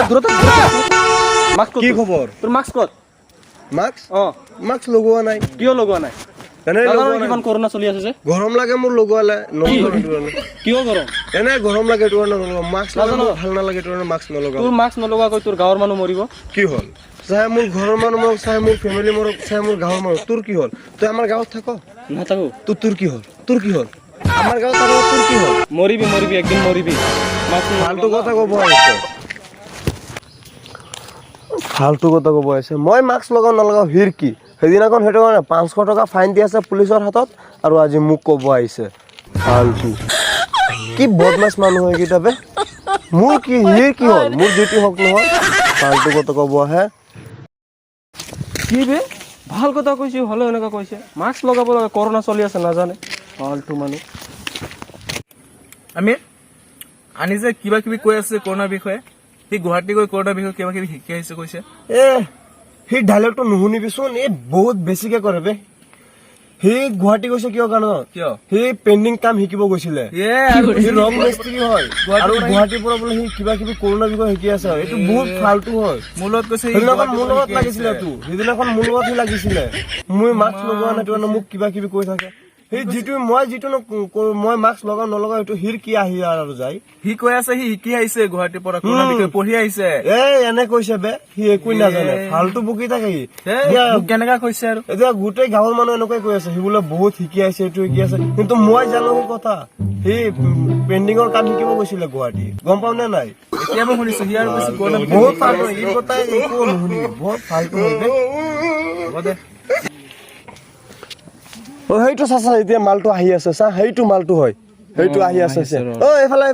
দূৰত মাস্ক কি খবৰ তোৰ মাস্ক কত মাস্ক লগোৱা নাই কিয় লগোৱা নাই কিমান কৰোনা চলি আছে যে গৰম লাগে মোৰ লগোৱালে কিয় গৰম এনে গৰম লাগে তোৰ মাস্ক লগানো ভাল নালাগে তোৰ মাস্ক নলগা তোৰ মাস্ক নলগা কৈ তোৰ গাঁৱৰ মানুহ মৰিব কি হ'ল চাই মোৰ ঘৰৰ মানুহ মৰক চাই মোৰ ফ্যামিলি মৰক চাই মোৰ গাঁৱৰ মানুহ তোৰ কি হ'ল তুই আমাৰ গাঁৱত থাক নাথাকো তোৰ কি হ'ল আমাৰ গাঁৱত থাক তোৰ কি হ'ল মৰিবি একদিন মৰিবি ফালতু কথা কব আছে মই মাস্ক লগাও নলগাও হিৰ কি সেইদিনাখন সেইটো কাৰণে 500 টকা ফাইন দি আছে পুলিচৰ হাতত আৰু আজি মোক কব আহিছে ফালতু কি বদমাছ মানুহ হয় কিতাবে মোৰ কি হিৰ কি হ'ল মোৰ ডিউটি হক নহয় ফালতু কথা কব আহে কি বে ভাল কথা কৈছে হলে এনেকা কৈছে মাস্ক লগাব লাগে কৰোনা চলি আছে নাজানে ফালতু মানুহ আমি আনি যে কিবা কিবি কৈ আছে কৰোনাৰ বিষয়ে সি গুৱাহাটী গৈ কৰোনাৰ বিষয়ে কিবা কিবি শিকি আহিছে কৈছে সি ডাইলগটো নুশুনিবিচোন বহুত বেছিকে কৰে বে সি গুৱাহাটী গৈছে কিয় কিয় সি পেইণ্টিং কাম শিকিব গৈছিলে সি ৰং মিস্ত্ৰী হয় আৰু গুৱাহাটীৰ পৰা বোলে সি কিবা কিবি কৰোনাৰ বিষয়ে শিকি আছে এইটো বহুত ফালতু হয় মোৰ লগত কৈছে সেইদিনাখন মোৰ লগত লাগিছিলে মই মাস্ক লগোৱা নাই তোৰ মোক কিবা কিবি কৈ থাকে মই মাস্ক লগাও নলগাও এইটো হিৰ কি আহি আৰু যায় সি কৈ আছে সি শিকি আহিছে গুৱাহাটীৰ পৰা কৰোনাৰ বিষয়ে পঢ়ি আহিছে এনে কৈছে বে সি একোই নাজানে ফালতু বকি থাকে সি কেনেকা কৈছে আৰু এতিয়া গোটেই গাঁৱৰ মানুহ এনেকৈ কৈ আছে সি বোলে বহুত শিকি আহিছে এইটো শিকি আছে কিন্তু মই জানো সেই কথা সি পেইণ্টিঙৰ কাম শিকিব গৈছিলে গুৱাহাটী গম পাও নে নাই এতিয়া মই শুনিছো সি আৰু বহুত ফালতু এই কথা একো নুশুনিবি বহুত ফালতু হয় হ'ব দে সেইটো চাচা এতিয়া মালটো আহি আছে চা সেইটো মালটো হয় সেইটো আহি আছে এইফালে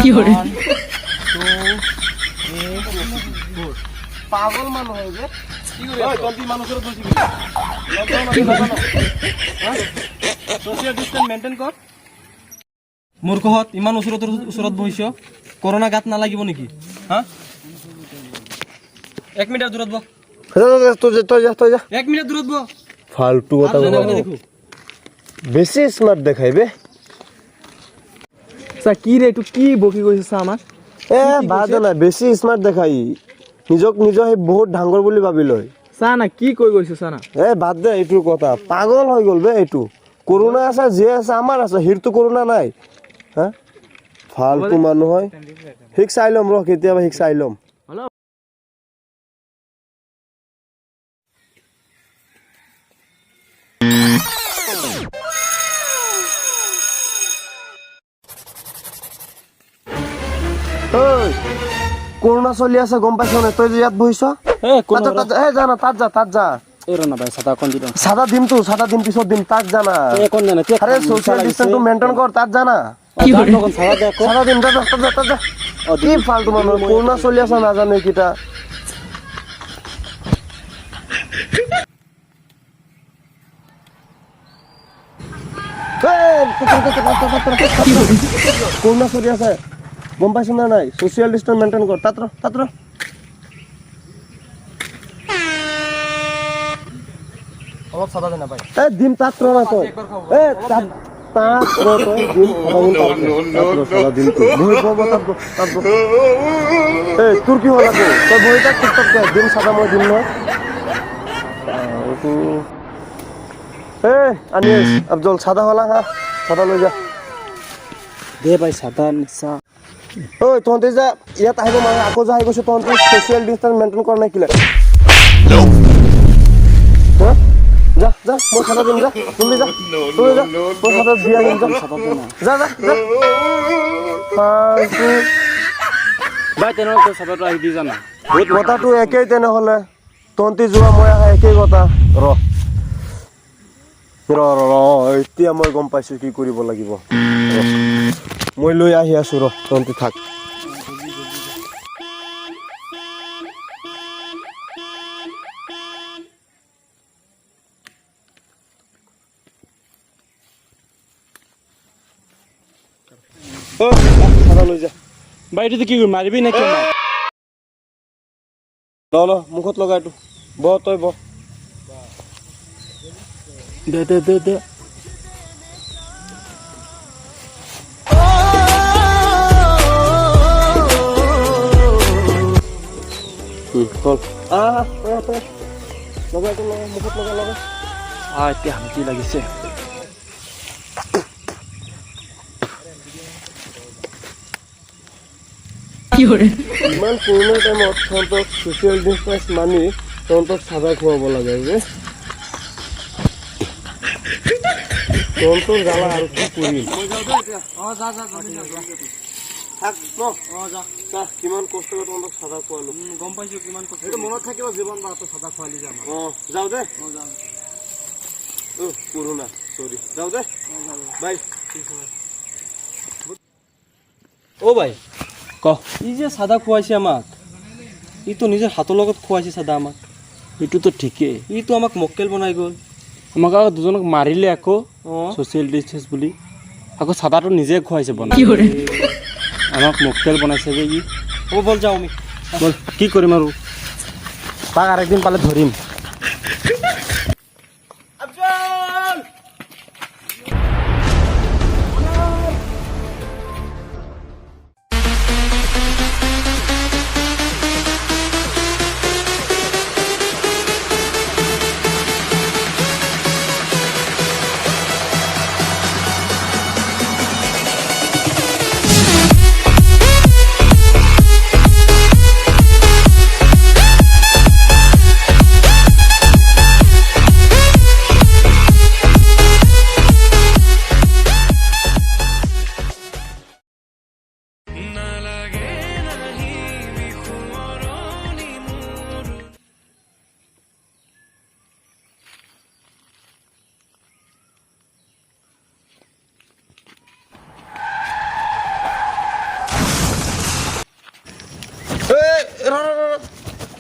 কি কৰে পাগল মানুহ হয় যে কি কৰে তন্তি মানুহ ওচৰত বহিবি সোশিয়াল ডিস্টেন্স মেইনটেইন কৰ মূৰ্খহঁত ইমান ওচৰত বহিছ কৰোনা গাত নালাগিব নেকি হা 1 মিনিট দূৰত বহ তই যা 1 মিনিট দূৰত বহ ফালতু কথা বেছি স্মার্ট দেখাই বে কি রে তুই কি বকি কৈছ আমাক বাদ না বেছি স্মার্ট দেখাই নিজক সেই বহুত ডাঙৰ বুলি ভাবি লয় না কি কৈ গৈছ না বাদ দে এইটোৰ কথা পাগল হৈ গ'ল বে এইটো কৰোনা আছে যে আছে আমাৰ আছে হিৰটো কৰোনা নাই হা ফালতু মানুহ হয় হিক চাই লম ৰ কেতিয়াবা হিক চাই লম কৰোনা চলি আছে গম পাইছ নে তই যে ইয়াত বহিছ জানা তাত যা সাদা দিম পিছত দিম তাক জানা আরে সোশ্যাল ডিস্টেন্স মেইনটেইন কর তাক জানা সাদা দিম কি ফালতু মানুহ কৰোনা চলি আছে নাজানে কিটা কৰোনা চলি আছে গম পাইছ না নাই সোশ্যাল ডিস্টেন্স মেইনটেইন কৰ তাত অলপ সাদা দেনা ভাই দিম তাত ৰ না তই তাত ৰ তই দিম সাদা দিম তোৰ কি হ'ল আকৌ তই বহি তাক টিকটক দিম সাদা মই দিম নহয় আনিস আফজল সাদা হলা হা সাদা লৈ যা দে ভাই সাদা নিচা তহঁতে যা ইয়াত আহিব মানে আকৌ যা আহি গৈছে তহঁতে সোশ্যাল ডিস্টেন্স মেইনটেইন কৰা নাই কিলে যা মই সাদা দিম যা তুমি যা মই সাদা দিয়া দিম যা ভাই তেনেহ'লে সাদাটো আহি দি জানা কথাটো একেই তেনেহ'লে তহঁতি যোৱা মই আহা একেই কথা ৰ এতিয়া মই গম পাইছো কি কৰিব লাগিব মই লৈ আহি আছো ৰ তহঁতি থাক সাদা লৈ যা ভাই এইটো কি মাৰিবি নে কি ল মুখত লগা এইটো ব তই ব দে কল লগাই মুখত লগা এতিয়া শান্তি লাগিছে ইমান কৰোণা টাইমত তহঁতক ছ'চিয়েল ডিষ্টেন্স মানি তহঁতক চাদা খুৱাব লাগে যে তহঁতৰ জ্বালা আৰু কি কৰিম কিমান কষ্ট কৰি তহঁতক চাদা খুৱালো গম পাইছো কিমান কষ্ট সেইটো মনত থাকিব জীৱন মাহটো চাদা খুৱালি যে আমাৰ যাওঁ দে কৰোণা চৰি যাওঁ দে বাই ভাই ক ই যে চাদা খুৱাইছে আমাক ইটো নিজৰ হাতৰ লগত খুৱাইছে চাদা আমাক এইটোতো ঠিকেই ইটো আমাক মক্কেল বনাই গ'ল আমাক আৰু দুজনক মাৰিলে আকৌ ছ'চিয়েল ডিষ্টেন্স বুলি আকৌ চাদাটো নিজে খুৱাইছে বনাই আমাক মক্কেল বনাইছে যে ই বল যাওঁ আমি বল কি কৰিম আৰু তাক আৰেকদিন পালে ধৰিম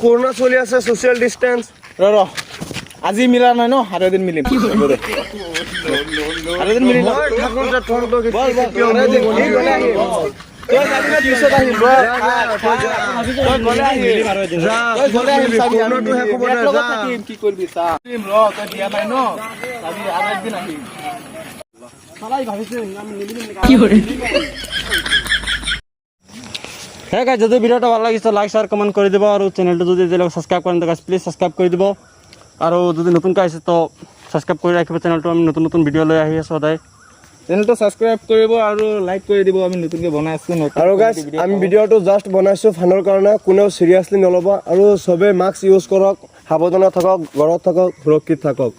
কৰোণা চলি আছে ছ'চিয়েল ডিষ্টেন্স আজি মিলা নাই ন আৰু এদিন মিলিম আৰু এদিন মিলিম কি কৰিবি চা তই দিয়া নাই ন আৰু একদিন আহিম হ্যাঁ গাইজ যদি ভিডিওটা ভালো লাগিছে লাইক শেয়ার কমেন্ট করে দিব আর চ্যানেলটা যদি সাবস্ক্রাইব করেন তো গাইজ প্লিজ সাবস্ক্রাইব করে দিব আর যদি নতুনকে আছে তো সাবস্ক্রাইব করে রাখিব চ্যানেলটো আমি নতুন নতুন ভিডিও লৈ আহি আছো সদায় চেনেলটো সাবস্ক্ৰাইব কৰিব আৰু লাইক কৰি দিব আমি নতুনকৈ বনাই আছো আৰু গাইজ আমি ভিডিওটো জাষ্ট বনাইছো ফানৰ কাৰণে কোনেও সিৰিয়াছলি নল'ব আৰু সবে মাস্ক ইউজ কৰক সাৱধানে থাকক ঘৰত থাকক সুৰক্ষিত থাকক